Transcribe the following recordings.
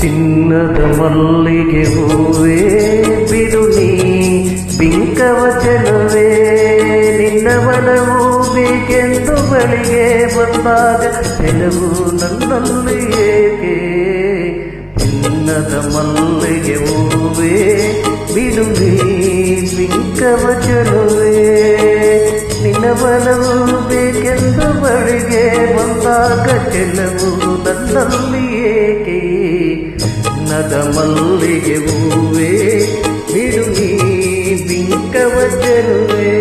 ಚಿನ್ನದ ಮಲ್ಲಿಗೆ ಹೂವೇ ಬಿಡು ನೀ ಬಿಂಕವ ಚೆಲುವೆ ನಿನ್ನ ಮನವು ಬೇಕೆಂದು ಬಳಿಗೆ ಬಂದಾಗ ಚೆಲುವು ನನ್ನಲ್ಲಿ ಏಕೆ ಚಿನ್ನದ ಮಲ್ಲಿಗೆ ಹೂವೇ ಬಿಡು ನೀ ಬಿಂಕವ ಚೆಲುವೆ ನಿನ್ನ ಮನವು ಬೇಕೆಂದು ಬಳಿಗೆ ಬಂದಾಗ ಚೆಲುವು ನನ್ನಲ್ಲಿ ಏಕೆ ಚಿನ್ನದ ಮಲ್ಲಿಗೆ ಹೂವೇ ಬಿಡು ನೀ ಬಿಂಕವ ಚೆಲುವೆ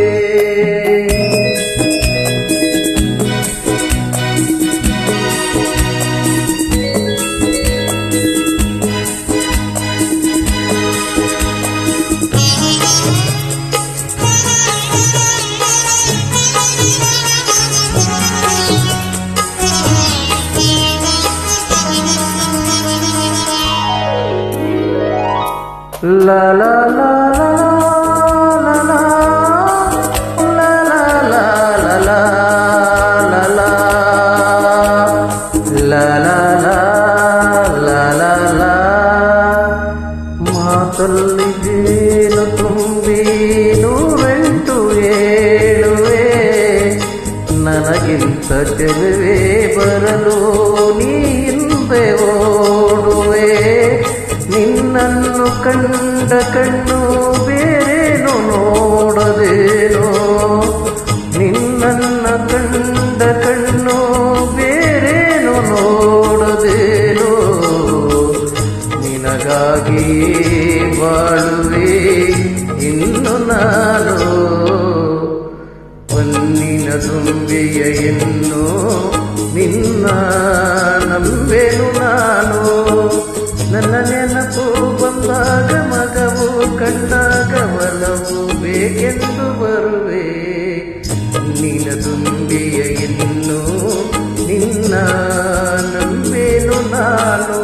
La la la la la la la la la la la la la la la la ಮಾತಲ್ಲಿ ಜೇನು ತುಂಬಿ ನೂರೆಂಟು ಹೇಳುವೆ ನನಗಿಂತ ಚೆಲುವೆ ಬರಲು ನೀ ಹಿಂದೆ ಓಡುವೆ ನಿನ್ನನ್ನು ಕಂಡ ಕಣ್ಣು ಬೇರೇನು ನೋಡದೇನೋ ನಿನ್ನನ್ನು ಕಂಡ ಕಣ್ಣು ಬೇರೇನು ನೋಡದೇನೋ ನಿನಗಾಗಿ ಬಾಳುವೆ ಇನ್ನು ನಾನು ಹೊನ್ನಿನ ತುಂಬಿಯ ಎನ್ನು ನಿನ್ನ ನಂಬೆನು ನಾನು ನನ್ನ ನೆನಪು ಬಂದಾಗ ಮಗವು ಕಂಡಾಗ ಒಲವು ಬೇಕೆಂದು ಬರುವೆ ನಿನ್ನ ತುಂಬಿಯ ಇನ್ನು ನಿನ್ನ ನಂಬೇನು ನಾನು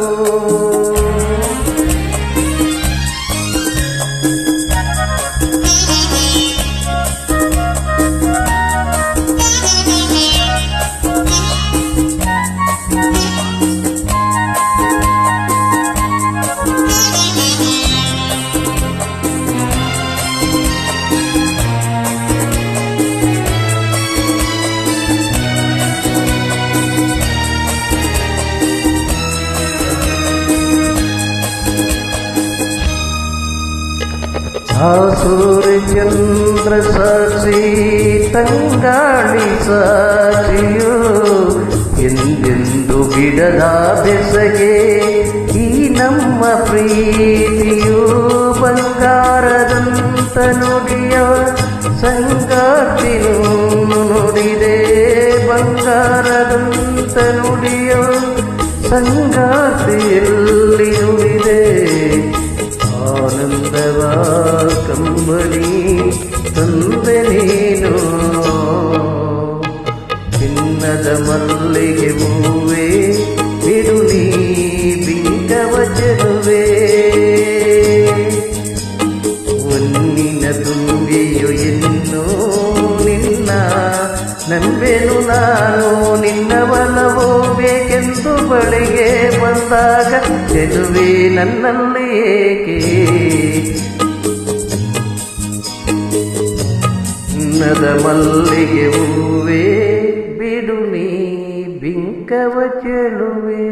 ಸೂರ್ಯಚಂದ್ರ ಸಾಕ್ಷಿ ತಂಗಾಳಿ ಸಾಕ್ಷಿಯು ಎಂದೆಂದು ಬಿಡದ ಬೆಸಗೆ ಈ ನಮ್ಮ ಪ್ರೀತಿಯು ಬಂಗಾರದಂತ ನುಡಿಯ ಸಂಗಾತಿನು ನುಡಿದೆ ಬಂಗಾರದಂತ ನುಡಿಯ ಸಂಗಾತಿಯಲ್ಲಿ ನುಡಿದೆ ಆನಂದವ ಕಂಬನಿ ತಂದೆ ನೀನು ಚಿನ್ನದ ಮಲ್ಲಿಗೆ ಹೂವೇ ಬಿಡು ನೀ ಬಿಂಕವ ಚೆಲುವೆ ಹೊನ್ನಿನ ತುಂಬಿಯು ಎನ್ನು ನಿನ್ನ ನಂಬೆನು ನಾನು ನಿನ್ನ ಬಲವೋ ಬೇಕೆಂದು ಬಳಿಗೆ ಬಂದಾಗ ಚೆಲುವೆ ನನ್ನಲ್ಲಿ ಏಕೆ ಚಿನ್ನದ ಮಲ್ಲಿಗೆ ಹೂವೇ ಬಿಡು ನೀ ಬಿಂಕವ ಚೆಲುವೆ